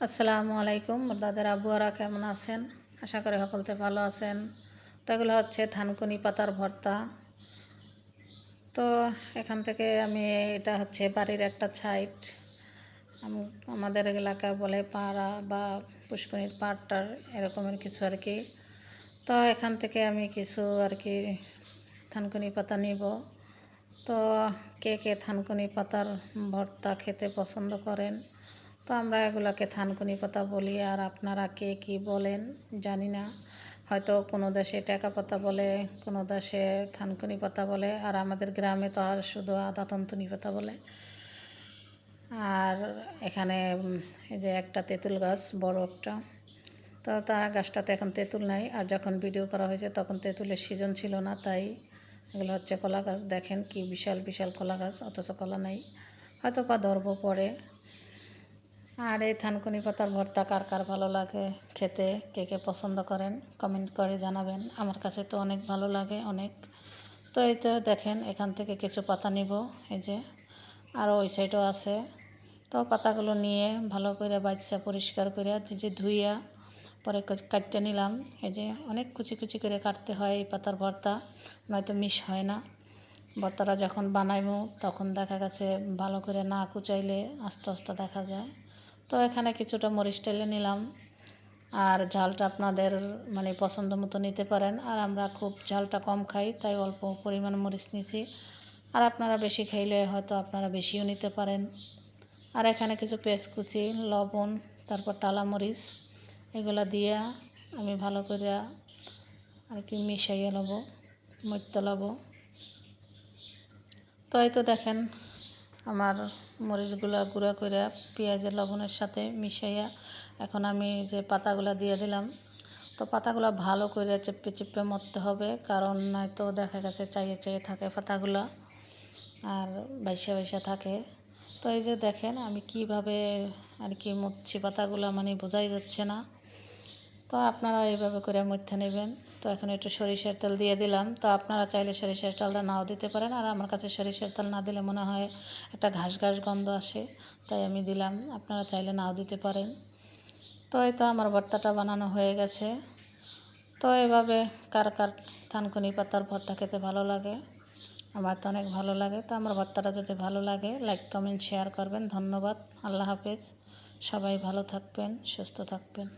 আসসালামু আলাইকুম। দাদার আব্বুয়ারা কেমন আছেন? আশা করি সকলতে ভালো আছেন। তো এগুলো হচ্ছে থানকুনি পাতার ভর্তা। তো এখান থেকে এটা হচ্ছে বাড়ির একটা সাইড, আমাদের এলাকায় বলে পাড়া বা পুষ্করিণীর পাড়টার এরকমের কিছু আর কি। তো এখান থেকে আমি কিছু আর কি থানকুনি পাতা নিব। তো কে কে থানকুনি পাতার ভর্তা খেতে পছন্দ করেন? তো আমরা এগুলোকে থানকুনি পাতা বলি, আর আপনারা কে কী বলেন জানি না। হয়তো কোনো দেশে টেকা পাতা বলে, কোনো দেশে থানকুনি পাতা বলে, আর আমাদের গ্রামে তো আর শুধু আদা তন্তুনি পাতা বলে। আর এখানে এই যে একটা তেঁতুল গাছ, বড় একটা, তো গাছটাতে এখন তেঁতুল নাই। আর যখন ভিডিও করা হয়েছে তখন তেঁতুলের সিজন ছিল না, তাই এগুলো হচ্ছে কলা গাছ। দেখেন কি বিশাল বিশাল কলা গাছ, অথচ কলা নাই, হয়তো বা ধরবো পরে। আর এই থানকুনি পাতার ভর্তা কার কার ভালো লাগে খেতে, কে কে পছন্দ করেন কমেন্ট করে জানাবেন। আমার কাছে তো অনেক ভালো লাগে, অনেক। তো এই তো দেখেন, এখান থেকে কিছু পাতা নিব, এই যে আরও ওই সাইডও আছে। তো পাতাগুলো নিয়ে ভালো করে বাচ্চা পরিষ্কার করে যে ধুইয়া পরে কাটতে নিলাম। এই যে অনেক কুচি কুচি করে কাটতে হয় এই পাতার ভর্তা, নয়তো মিশ হয় না। ভর্তাটা যখন বানাইবো তখন দেখা গেছে ভালো করে না কুচাইলে আস্তে আস্তে দেখা যায়। তো এখানে কিছুটা মরিচ টেলে নিলাম। আর ঝালটা আপনাদের পছন্দ মতো নিতে পারেন। আর আমরা খুব ঝালটা কম খাই, তাই অল্প পরিমাণ মরিচ নিছি। আর আপনারা বেশি খাইলে হয়তো আপনারা বেশিও নিতে পারেন। আর এখানে কিছু পেঁয়াজ কুচি, লবণ, তারপর টালা মরিচ, এগুলো দিয়ে আমি ভালো করে আর কি মিশাইয়া নেবো, মরতে নেবো। তো এই তো দেখেন আমার মরিচগুলো গুঁড়া করে পেঁয়াজের লবণের সাথে মিশাইয়া এখন আমি যে পাতাগুলো দিয়ে দিলাম। তো পাতাগুলো ভালো করে চেপে চেপে মরতে হবে, কারণ নয়তো দেখা গেছে চাইয়ে চাইয়ে থাকে পাতাগুলো আর বাইসা বাইসা থাকে। তো এই যে দেখেন আমি কিভাবে আর কি মরছি পাতাগুলো, বোঝাই যাচ্ছে না। তো আপনারা এইভাবে করে মধ্যে নেবেন। তো এখন একটু সরিষার তেল দিয়ে দিলাম। তো আপনারা চাইলে সরিষার তেলটা নাও দিতে পারেন, আর আমার কাছে সরিষার তেল না দিলে মনে হয় একটা ঘাস ঘাস গন্ধ আসে, তাই আমি দিলাম। আপনারা চাইলে নাও দিতে পারেন। তো এই তো আমার ভর্তাটা বানানো হয়ে গেছে। তো এভাবে কার কার থানকুনি পাতার ভর্তা খেতে ভালো লাগে? আমার তো অনেক ভালো লাগে। তো আমার ভর্তাটা যদি ভালো লাগে লাইক কমেন্ট শেয়ার করবেন। ধন্যবাদ। আল্লাহ হাফেজ। সবাই ভালো থাকবেন, সুস্থ থাকবেন।